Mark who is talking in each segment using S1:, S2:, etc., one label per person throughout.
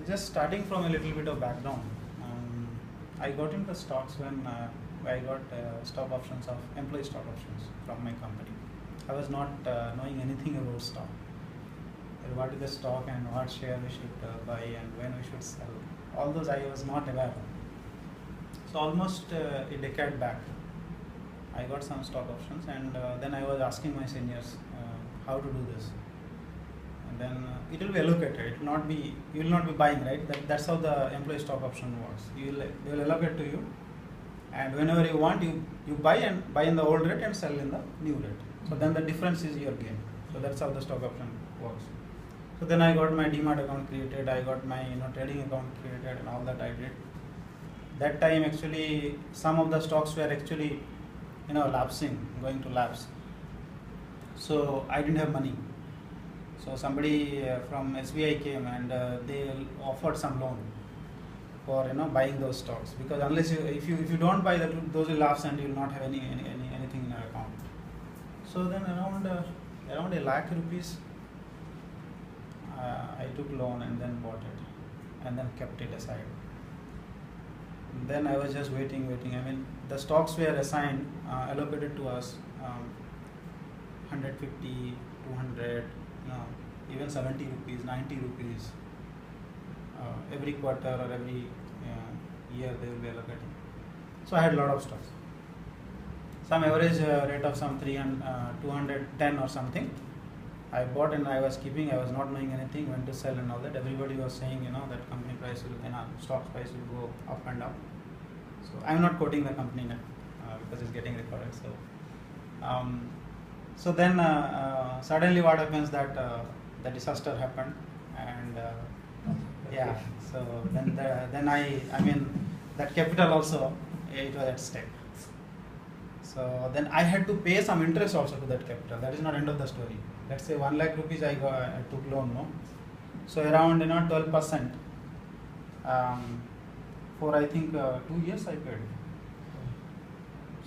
S1: just starting from a little bit of background, I got into stocks when I got stock options of employee stock options from my company. I was not knowing anything about stock. What is the stock and what share we should buy and when we should sell. All those I was not aware of. So almost a decade back, I got some stock options, and then I was asking my seniors how to do this. And then it will be allocated. It will not be, you will not be buying, right? That's how the employee stock option works. They will allocate to you, and whenever you want, you buy in the old rate and sell in the new rate. So then the difference is your gain. So that's how the stock option works. So then I got my Demat account created. I got my trading account created, and all that I did. That time actually some of the stocks were actually lapsing, going to lapse. So I didn't have money. So somebody from SBI came and they offered some loan for buying those stocks, because unless if you don't buy that, those will lapse and you will not have anything in your account. So then around a lakh rupees I took loan and then bought it and then kept it aside. Then I was just waiting. I mean, the stocks were assigned, allocated to us 150, 200, even 70 rupees, 90 rupees. Every quarter or every year they will be allocating. So I had a lot of stocks. Some average rate of some 210 or something. I bought and I was keeping. I was not knowing anything when to sell and all that. Everybody was saying, that company price will, stock price will go up and down. So I'm not quoting the company now because it's getting recorded. So then suddenly what happens that the disaster happened, and yeah. So then I mean that capital also, it was at stake. So then I had to pay some interest also to that capital. That is not end of the story. Let's say 1 lakh rupees I took loan, no? So around 12%. For I think 2 years I paid.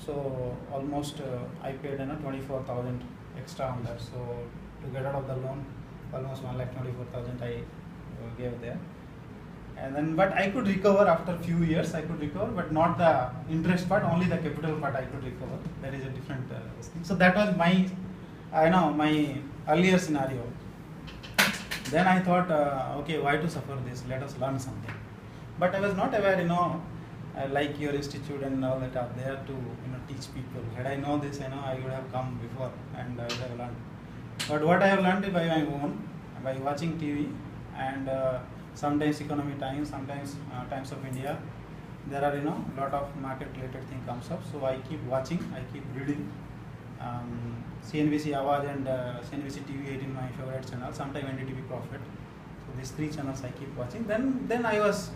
S1: So almost I paid 24,000 extra on that. So to get out of the loan, almost 1,24,000 I gave there. And then, but I could recover after few years. I could recover, but not the interest part. Only the capital part I could recover. That is a different thing. So that was my, my earlier scenario. Then I thought, okay, why to suffer this? Let us learn something. But I was not aware, like your institute and all that are there to teach people. Had I known this, I would have come before and I would have learned. But what I have learned by my own, by watching TV and sometimes Economic Times, sometimes Times of India. There are lot of market related thing comes up. So I keep watching, I keep reading. CNBC Awaz and CNBC TV 18 my favorite channel. Sometimes NDTV Profit. So these 3 channels I keep watching. Then I was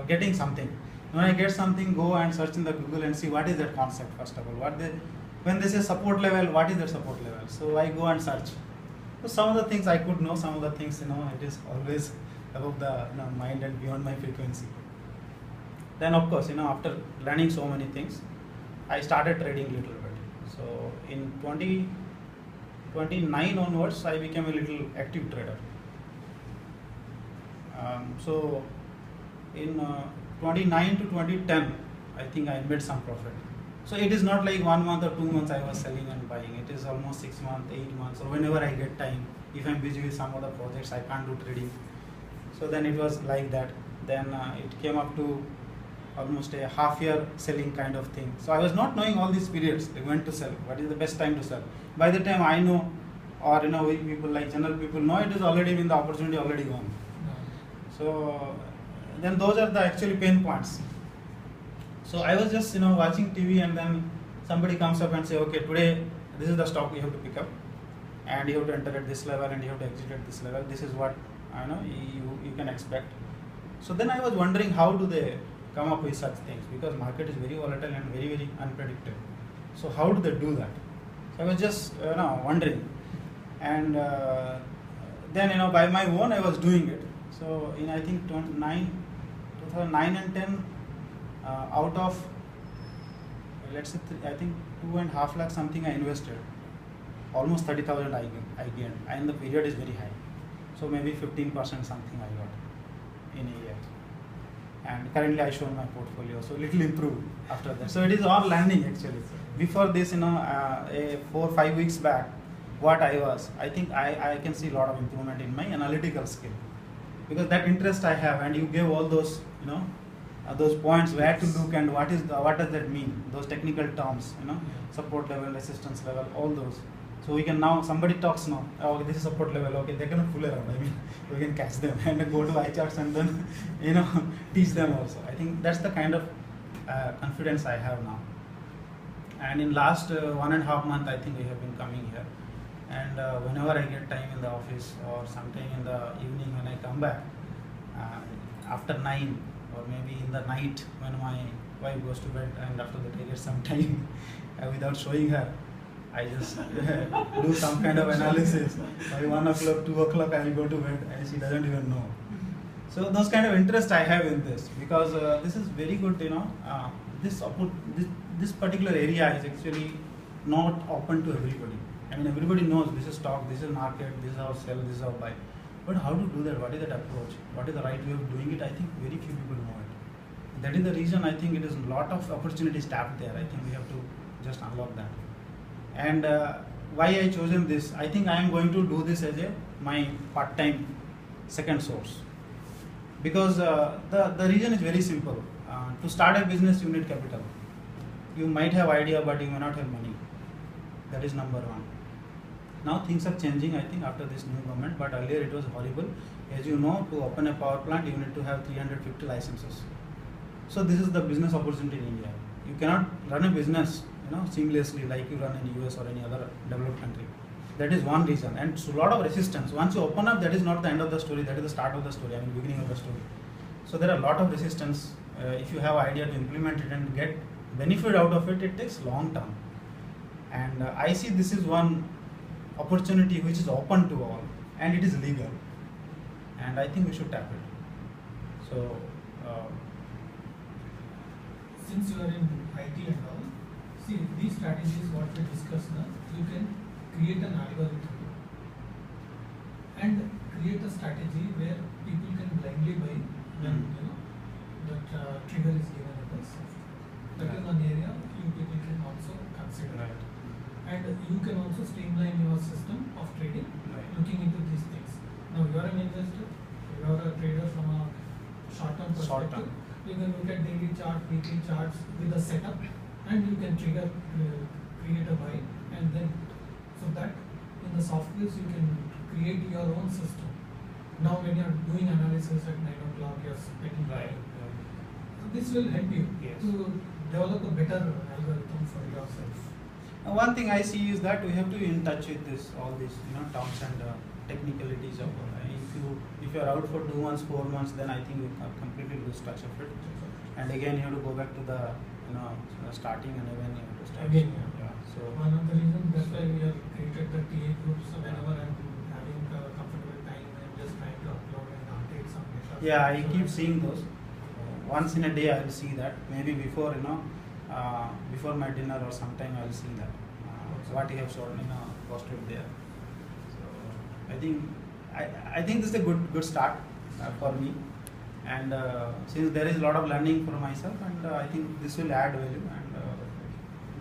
S1: getting something. When I get something, go and search in the Google and see what is that concept first of all. When this is support level, what is that support level? So I go and search. So some of the things I could know, some of the things it is always above the mind and beyond my frequency. Then of course after learning so many things, I started trading little bit. So in 2029 onwards, I became a little active trader. So in 29 to 2010, I think I made some profit. So it is not like 1 month or 2 months I was selling and buying. It is almost 6 months, 8 months, or whenever I get time. If I'm busy with some other projects, I can't do trading. So then it was like that. Then it came up to almost a half year selling kind of thing. So I was not knowing all these periods, like when to sell, what is the best time to sell. By the time I know, or we people like general people know, it is already been the opportunity already gone. So then those are the actually pain points. So I was just watching TV, and then somebody comes up and say, okay, today this is the stock you have to pick up, and you have to enter at this level and you have to exit at this level. This is what you can expect. So then I was wondering, how do they come up with such things, because market is very volatile and very, very unpredictable. So how do they do that? So I was just wondering, and then by my own I was doing it. So in I think 2009 and 10, out of let's say I think 2.5 lakh something I invested, almost 30,000 I gained, and the period is very high. So maybe 15% something I got. in a year. And currently I show my portfolio, so little improved after that. So it is all learning actually. Before this, 4 5 weeks back, what I think I can see a lot of improvement in my analytical skill, because that interest I have, and you gave all those, those points where to look and what does that mean, those technical terms, support level, resistance level, all those. So we can now, somebody talks now, oh, this is support level, okay, they cannot fool around. I mean, we can catch them and go to iCharts and then, teach them also. I think that's the kind of confidence I have now. And in last 1.5 months, I think we have been coming here. And whenever I get time in the office or sometime in the evening when I come back, after 9 or maybe in the night when my wife goes to bed, and after that I get some time without showing her, I just do some kind of analysis. By 1 o'clock, 2 o'clock, I will go to bed and she doesn't even know. So those kind of interest I have in this, because this is very good, this particular area is actually not open to everybody. I mean, everybody knows this is stock, this is market, this is how sell, this is how buy. But how to do that? What is that approach? What is the right way of doing it? I think very few people know it. That is the reason I think it is a lot of opportunities tapped there. I think we have to just unlock that. And why I chosen this? I think I am going to do this as my part-time second source. Because the reason is very simple. To start a business, you need capital. You might have idea, but you may not have money. That is number one. Now things are changing, I think, after this new government, but earlier it was horrible. As you know, to open a power plant, you need to have 350 licenses. So this is the business opportunity in India. You cannot run a business, seamlessly like you run in US or any other developed country. That is one reason, and so a lot of resistance. Once you open up, that is not the end of the story. That is the start of the story. I mean, beginning of the story. So there are a lot of resistance. If you have idea to implement it and get benefit out of it, it takes long term. And I see this is one opportunity which is open to all, and it is legal, and I think we should tap it. So
S2: since you are in IT and all, see, these strategies what we discussed now, you can create an algorithm and create a strategy where people can blindly buy when that trigger is given in the software. That is one area you people can also consider.
S1: Right.
S2: And you can also streamline your system of trading, looking into these things. Now you are an investor, you are a trader from a short-term perspective. You can look at daily chart, weekly charts with a setup, and you can trigger, create a buy, and then so that in the softwares you can create your own system. Now when you are doing analysis at 9 o'clock, you are getting
S1: Right.
S2: So this will help you to develop a better algorithm for yourself.
S1: One thing I see is that we have to be in touch with all these terms and technicalities of if you are out for 2 months, 4 months, then I think you completely lose touch of it. And again, you have to go back to the starting, and again you have to start.
S2: Again,
S1: So
S2: one of the reasons that's why we have created the TA groups. So whenever I'm having a comfortable time, I'm just trying to upload and update some data.
S1: yeah, I keep seeing those. Once in a day, I will see that. Maybe before before my dinner or sometime, I will see that. What you have shown posted there. So I think this is a good start for me. And since there is a lot of learning for myself, and I think this will add value, and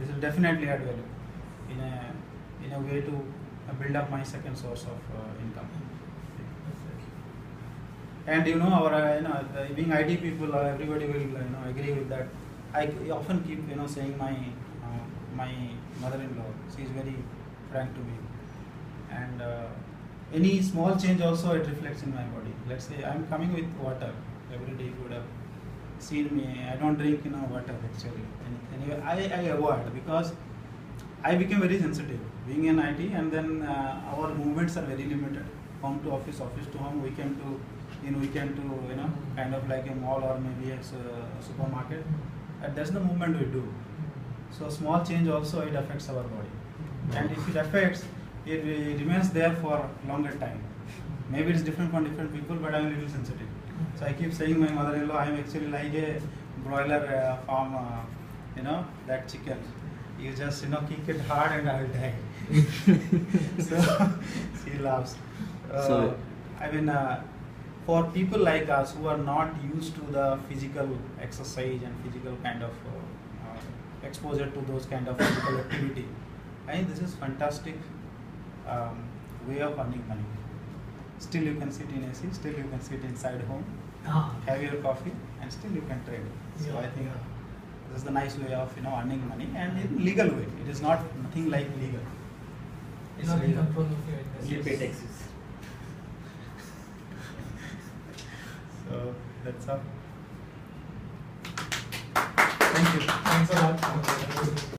S1: this will definitely add value in a way to build up my second source of income. And our being IT people, everybody will agree with that. I often keep saying my mother-in-law, she is very frank to me, and any small change also it reflects in my body. Let's say I'm coming with water every day. You would have seen me. I don't drink water actually. Anyway, I avoid, because I became very sensitive being in IT, and then our movements are very limited. Home to office, office to home, weekend to kind of like a mall or maybe a supermarket. And that's the movement we do. So small change also, it affects our body, and if it affects, it remains there for longer time. Maybe it's different for different people, but I'm a little sensitive. So I keep saying my mother-in-law, I'm actually like a broiler farm, that chicken. You just kick it hard and I will die. So she laughs. I mean, for people like us who are not used to the physical exercise and physical kind of exposure to those kind of physical activity, I think this is fantastic way of earning money. Still you can sit in AC, still you can sit inside home, have your coffee, and still you can trade. So I think this is the nice way of earning money, and in legal way. It is not nothing like legal.
S2: It's not in control of your
S3: You
S2: investors.
S3: pay taxes.
S1: So that's all.
S2: Thank you. Thanks a lot.